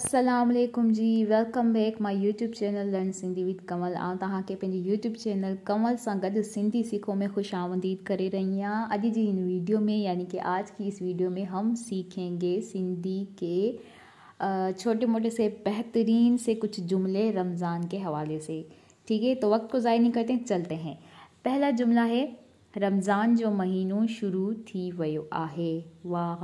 अस्सलाम वालेकुम जी, welcome back my YouTube channel learn Sindhi with Kamal. आउं तव्हांखे पंहिंजे यूट्यूब चैनल कमल सां गॾु सिंधी सीखो में खुश आमदीद करे रही हूँ। अॼु जी इन वीडियो में यानी कि आज की इस वीडियो में हम सीखेंगे सिंधी के छोटे मोटे से बेहतरीन से कुछ जुमले रमज़ान के हवाले से। ठीक है, तो वक्त को ज़ाया नहीं करते, चलते हैं। पहला जुमला है, रमज़ान जो महीनो शुरू थी वयो आहे। वाह,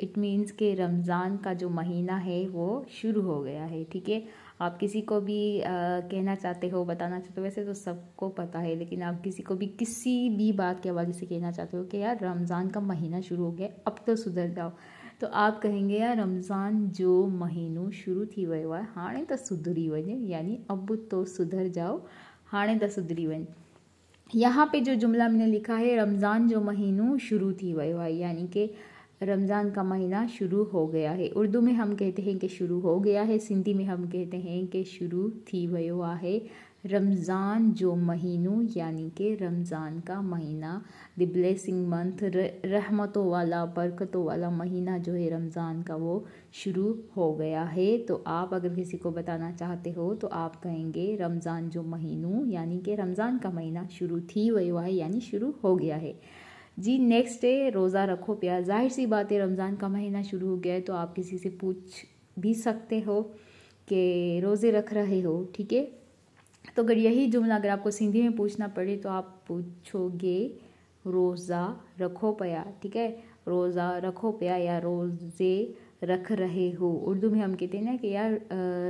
इट मीन्स के रमज़ान का जो महीना है वो शुरू हो गया है। ठीक है, आप किसी को भी कहना चाहते हो, बताना चाहते हो, वैसे तो सबको पता है, लेकिन आप किसी को भी किसी भी बात के हवाले से कहना चाहते हो कि यार रमज़ान का महीना शुरू हो गया, अब तो सुधर जाओ, तो आप कहेंगे यार रमज़ान जो महीनो शुरू थी वयो आहे, हाणे त सुधरी वञे, यानी अब तो सुधर जाओ, हाणे त सुधरी वञे। यहाँ पे जो जुमला मैंने लिखा है, रमज़ान जो महीनो शुरू थी वयो है, यानी कि रमज़ान का महीना शुरू हो गया है। उर्दू में हम कहते हैं कि शुरू हो गया है, सिंधी में हम कहते हैं कि शुरू थी वयो है। रमज़ान जो महीनो यानी कि रमज़ान का महीना, द ब्लेसिंग मंथ, रहमतों वाला बरकतों वाला महीना जो है रमज़ान का, वो शुरू हो गया है। तो आप अगर किसी को बताना चाहते हो तो आप कहेंगे रमज़ान जो महीनो यानी कि रमज़ान का महीना शुरू थी वयो है, यानी शुरू हो गया है जी। नेक्स्ट है, रोज़ा रखो प्या। जाहिर सी बात है, रमज़ान का महीना शुरू हो गया है तो आप किसी से पूछ भी सकते हो कि रोज़े रख रहे हो। ठीक है, तो अगर यही जुमला अगर आपको सिंधी में पूछना पड़े तो आप पूछोगे रोज़ा रखो पया। ठीक है, रोज़ा रखो पया या रोज़े रख रहे हो। उर्दू में हम कहते हैं ना कि यार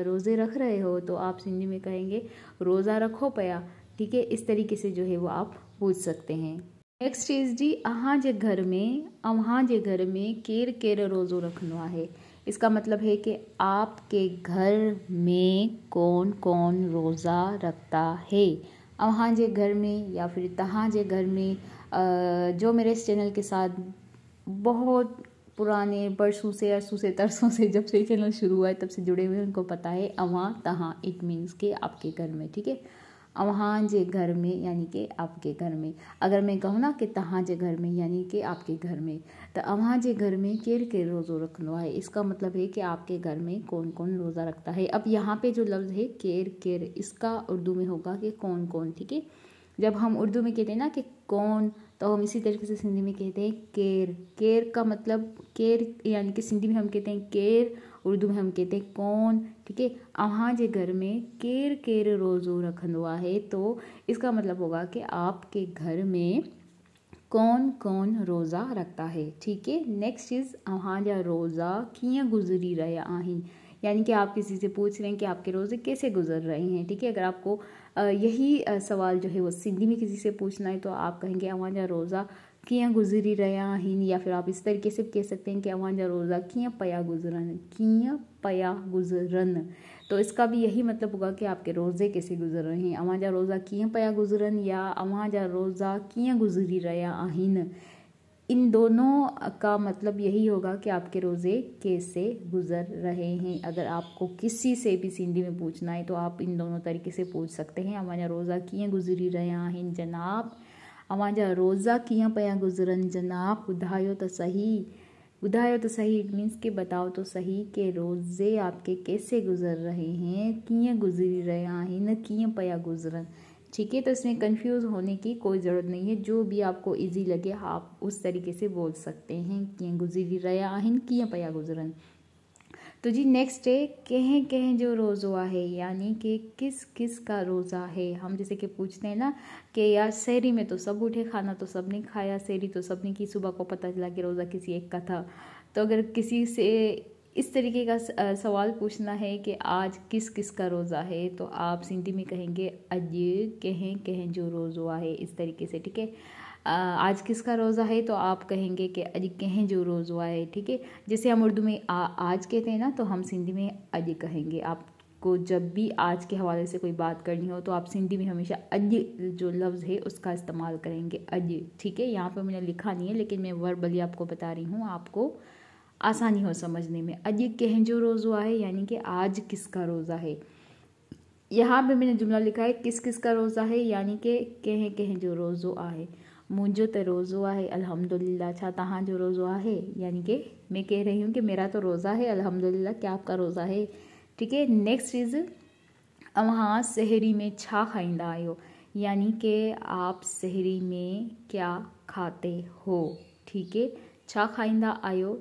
रोज़े रख रहे हो, तो आप सिंधी में कहेंगे रोज़ा रखो पया। ठीक है, इस तरीके से जो है वो आप पूछ सकते हैं। नेक्स्ट चीज़ जी, अहां जे घर में केर केर रोज़ो रखनो आहे। इसका मतलब है कि आपके घर में कौन कौन रोज़ा रखता है। अहां जे घर में या फिर तहां जे घर में, जो मेरे इस चैनल के साथ बहुत पुराने बरसों से, अरसों से, तरसों से, जब से चैनल शुरू हुआ है तब से जुड़े हुए, उनको पता है अवां तहां इट मीन्स के आपके घर में। ठीक है, अवां जे घर में यानी कि आपके घर में। अगर मैं कहूँ ना कि तहां जे घर में यानी कि आपके घर में, तो अवां जे घर में केर केर रोज़ो रखनो है, इसका मतलब है कि आपके घर में कौन कौन रोज़ा रखता है। अब यहाँ पे जो लफ्ज़ है केर केर, इसका उर्दू में होगा कि कौन कौन। ठीक है, जब हम उर्दू में कहते हैं ना कि कौन, तो हम इसी तरीके से सिंधी में कहते हैं केर। केर का मतलब केर यानी कि सिंधी में हम कहते हैं केर, उर्दू में हम कहते हैं कौन। ठीक है, अहां जे घर में केर केर रोज़ो रखंदो आहे, तो इसका मतलब होगा कि आपके घर में कौन कौन रोज़ा रखता है। ठीक है, नेक्स्ट चीज़, अहां जा रोज़ा कीअं गुज़री रहिया आहिनि, यानी कि आप किसी से पूछ रहे हैं कि आपके रोज़े कैसे गुजर रहे हैं। ठीक है, अगर आपको यही सवाल जो है वो सिंधी में किसी से पूछना है तो आप कहेंगे अवां जा रोज़ा कीअं गुज़री रहिया आहिनि, या फिर आप इस तरीके से कह सकते हैं कि अवां जा रोज़ा कीअं पया गुज़रन, कीअं पया गुज़रन। तो इसका भी यही मतलब होगा कि आपके रोज़े कैसे गुजर रहे हैं। अवां जा रोज़ा कीअं पया गुज़रन या अवां जा रोज़ा कीअं गुज़री रहिया आहिनि, इन दोनों का मतलब यही होगा कि आपके रोज़े कैसे गुज़र रहे हैं। अगर आपको किसी से भी सिंधी में पूछना है तो आप इन दोनों तरीके से पूछ सकते हैं। अवां जा रोज़ा कीअं गुज़री रहिया आहिनि जनाब, अवां जा रोज़ा कीअं पया गुज़रन जनाब, ॿुधायो त सही। ॿुधायो तो सही इट मीन्स के बताओ तो सही कि रोज़े आपके कैसे गुज़र रहे हैं, कीअं गुज़री रहिया आहिनि, कीअं पया गुज़रन। ठीक है, तो इसमें कंफ्यूज होने की कोई ज़रूरत नहीं है, जो भी आपको इजी लगे आप उस तरीके से बोल सकते हैं, कीअं गुज़री रहिया आहिनि, कीअं पया गुज़रन। तो जी नेक्स्ट है, कहें कहें जो रोज़ो आहे, यानी कि किस किस का रोज़ा है। हम जैसे कि पूछते हैं ना कि यार सहरी में तो सब उठे, खाना तो सब ने खाया, सहरी तो सब ने की, सुबह को पता चला कि रोज़ा किसी एक का था। तो अगर किसी से इस तरीके का सवाल पूछना है कि आज किस किस का रोज़ा है, तो आप सिंधी में कहेंगे अॼु कहें कहें जो रोज़ो आहे, इस तरीके से। ठीक है, आज किसका रोज़ा है, तो आप कहेंगे कि अॼु कहें जो रोज़ो आहे। ठीक है, जैसे हम उर्दू में आज कहते हैं ना, तो हम सिंधी में अॼु कहेंगे। आपको जब भी आज के हवाले से कोई बात करनी हो तो आप सिंधी में हमेशा अॼु जो लफ्ज़ है उसका इस्तेमाल करेंगे, अॼु। ठीक है, यहाँ पर मैंने लिखा नहीं है लेकिन मैं वर्बली आपको बता रही हूँ, आपको आसानी हो समझने में। अॼु कहें जो रोज़ो आहे यानी कि आज किसका रोज़ा है। यहाँ पे मैंने जुमला लिखा है किस किस का रोज़ा है, यानी कि कहें कहें जो रोज़ो आहे। मुंहिंजो त रोज़ो आहे अल्हम्दुलिल्लाह। छा तव्हां जो रोज़ो आहे? यानी कि मैं कह रही हूँ कि मेरा तो रोज़ा है अल्हम्दुलिल्लाह। क्या आपका रोज़ा है? ठीक है। नेक्स्ट इज़ अव्हां सहरी में छा खाईंदा आहियो, यानी कि आप सहरी में क्या खाते हो। ठीक है। छा खाईंदा आहियो,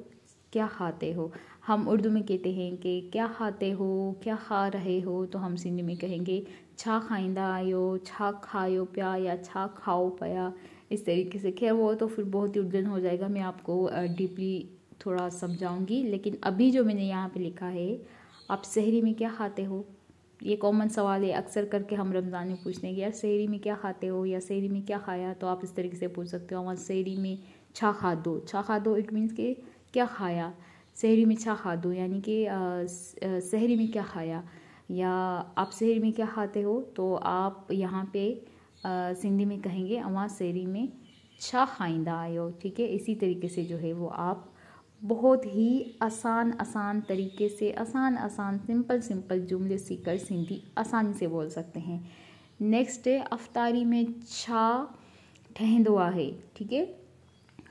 क्या खाते हो। हम उर्दू में कहते हैं कि क्या खाते हो, क्या खा रहे हो, तो हम सिंधी में कहेंगे छा खाईंदा आहियो, छा खायो पिया या छा खाओ पिया, इस तरीके से। खैर वो तो फिर बहुत ही उलझन हो जाएगा, मैं आपको डीपली थोड़ा समझाऊंगी। लेकिन अभी जो मैंने यहाँ पे लिखा है, आप सहरी में क्या खाते हो, ये कॉमन सवाल है, अक्सर करके हम रमज़ान में पूछते हैं कि यार सहरी में क्या खाते हो या सहरी में क्या खाया, तो आप इस तरीके से पूछ सकते हो। वहाँ सहरी में छा खादो, छा खादो इट मीन्स कि क्या खाया। सहरी में छा खादो यानी कि सहरी में क्या खाया, या आप सहरी में क्या खाते हो, तो आप यहाँ पे सिंधी में कहेंगे अवां सहरी में छा खाईंदा आहियो। ठीक है। इसी तरीके से जो है वो आप बहुत ही आसान तरीके से आसान सिंपल जुमले सीखकर सिंधी आसानी से बोल सकते हैं। नेक्स्ट है अफ्तारी में छा ठहंदो आहे। ठीक है।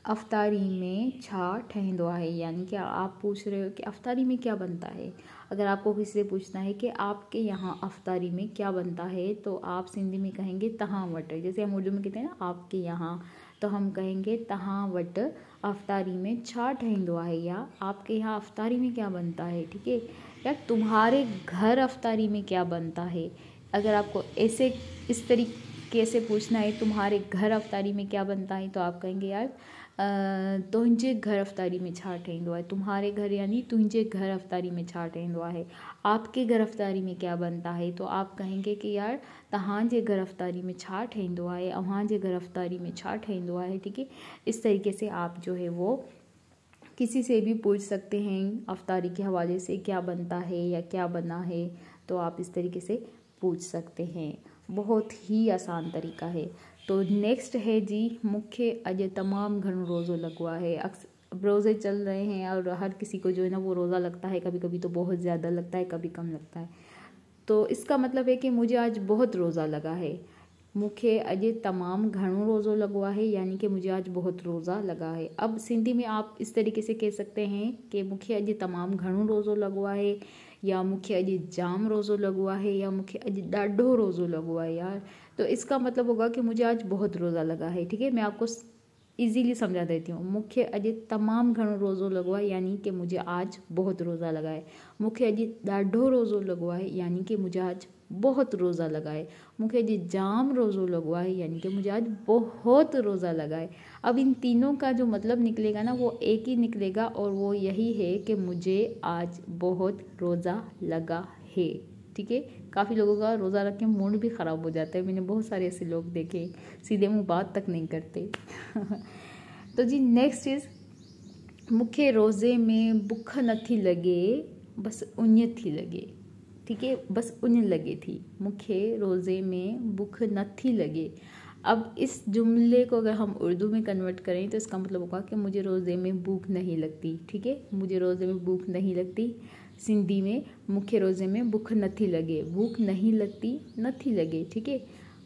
अफ्तारी में छा ठहंदो आहे यानी कि आप पूछ रहे हो कि अफ्तारी में क्या बनता है। अगर आपको किसी से पूछना है कि आपके यहाँ अफ्तारी में क्या बनता है, तो आप सिंधी में कहेंगे तहां वट। जैसे हम उर्दू में कहते हैं ना आपके यहाँ, तो हम कहेंगे तहां वट अफ्तारी में छा ठहंदो आहे, या आपके यहाँ अफ्तारी में क्या बनता है। ठीक है। या तुम्हारे घर अफ्तारी में क्या बनता है। अगर आपको ऐसे इस तरीके से पूछना है तुम्हारे घर अफ्तारी में क्या बनता है, तो आप कहेंगे यार तुंहिंजे घर अफ्तारी में छा ठहंदो आहे। तुम्हारे घर यानी तुंहिंजे घर अफ्तारी में छा ठहंदो आहे। आपके घर अफ्तारी में क्या बनता है, तो आप कहेंगे कि यार तव्हांजे घर अफ्तारी में छा ठहंदो आहे, अव्हांजे घर अफ्तारी में छा ठहंदो आहे। ठीक है। इस तरीके से आप जो है वो किसी से भी पूछ सकते हैं अफ्तारी के हवाले से, क्या बनता है या क्या बना है, तो आप इस तरीके से पूछ सकते हैं। बहुत ही आसान तरीका है। तो नेक्स्ट है जी, मूंखे अॼु तमामु घणो रोज़ो लॻो आहे। अब रोज़े चल रहे हैं और हर किसी को जो है ना वो रोज़ा लगता है, कभी कभी तो बहुत ज़्यादा लगता है, कभी कम लगता है। तो इसका मतलब है कि मुझे आज बहुत रोज़ा लगा है। मूंखे अॼु तमामु घणो रोज़ो लॻो आहे यानी कि मुझे आज बहुत रोज़ा लगा है। अब सिंधी में आप इस तरीके से कह सकते हैं कि मूंखे अॼु तमामु घणो रोज़ो लॻो आहे, या मूंखे अॼु जाम रोज़ो लॻो आहे, या मूंखे अॼु ॾाढो रोज़ो लॻो आहे यार। तो इसका मतलब होगा कि मुझे आज बहुत रोज़ा लगा है। ठीक है। मैं आपको इजीली समझा देती हूँ। मूंखे अॼु तमामु घणो रोज़ो लॻो आहे यानी कि मुझे आज बहुत रोज़ा लगा है। मूंखे अॼु ॾाढो रोज़ो लॻो आहे यानी कि मुझे आज बहुत रोज़ा लगा है। मूंखे अॼु जाम रोज़ो लॻो आहे यानी कि मुझे आज बहुत रोज़ा लगा है। अब इन तीनों का जो मतलब निकलेगा ना वो एक ही निकलेगा, और वो यही है कि मुझे आज बहुत रोज़ा लगा है। ठीक है। काफ़ी लोगों का रोज़ा रख के मूड भी ख़राब हो जाता है। मैंने बहुत सारे ऐसे लोग देखे, सीधे मुँह बात तक नहीं करते। तो जी नेक्स्ट इज़ मूंखे रोज़े में बुख नथी लगे, बस उञ थी लगे। ठीक है। बस उञ लगे थी। मूंखे रोज़े में बुख नथी लगे। अब इस जुमले को अगर हम उर्दू में कन्वर्ट करें तो इसका मतलब होगा कि मुझे रोज़े में भूख नहीं लगती। ठीक है। मुझे रोज़े में भूख नहीं लगती। सिंधी में मूंखे रोज़े में भूख नथी लगे, भूख नहीं लगती, नथी लगे। ठीक है।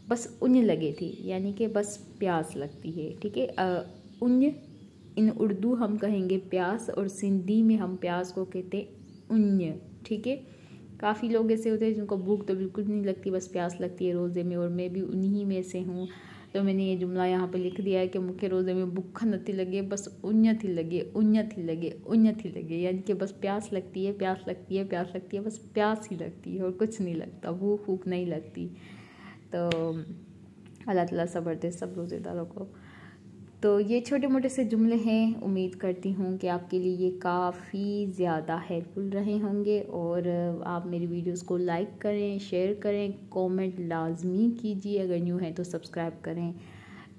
बस उञ लगे थी यानी कि बस प्यास लगती है। ठीक है। उञ इन उर्दू हम कहेंगे प्यास, और सिंधी में हम प्यास को कहते हैं उञ। ठीक है। काफ़ी लोग ऐसे होते हैं जिनको भूख तो बिल्कुल नहीं लगती, बस प्यास लगती है रोज़े में, और मैं भी उन्हीं में से हूँ। तो मैंने ये जुमला यहाँ पे लिख दिया है कि मूंखे रोज़े में भूख नथी लगे, बस उञ थी लगे, उञ थी लगे, उञ थी लगे, यानी कि बस प्यास लगती है, प्यास लगती है, प्यास लगती है, बस प्यास ही लगती है और कुछ नहीं लगता, भूख भूख नहीं लगती। तो अल्लाह ताला सब्र दे सब रोज़ेदारों को। तो ये छोटे मोटे से जुमले हैं, उम्मीद करती हूँ कि आपके लिए ये काफ़ी ज़्यादा हेल्पफुल रहे होंगे, और आप मेरी वीडियोस को लाइक करें, शेयर करें, कमेंट लाजमी कीजिए, अगर न्यू हैं तो सब्सक्राइब करें।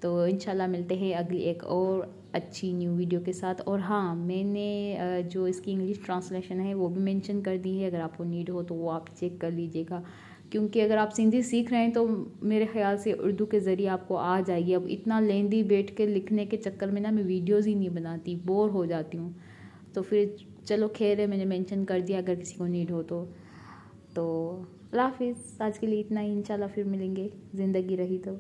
तो इंशाल्लाह मिलते हैं अगली एक और अच्छी न्यू वीडियो के साथ। और हाँ, मैंने जो इसकी इंग्लिश ट्रांसलेशन है वो भी मेंशन कर दी है, अगर आपको नीड हो तो वो आप चेक कर लीजिएगा, क्योंकि अगर आप सिंधी सीख रहे हैं तो मेरे ख्याल से उर्दू के ज़रिए आपको आ जाएगी। अब इतना लेंदी बैठ के लिखने के चक्कर में ना मैं वीडियोज़ ही नहीं बनाती, बोर हो जाती हूँ। तो फिर चलो खैर है, मैंने मेंशन कर दिया, अगर किसी को नीड हो तो अल्लाह हाफिज़। आज के लिए इतना ही, इंशाल्लाह फिर मिलेंगे, ज़िंदगी रही तो।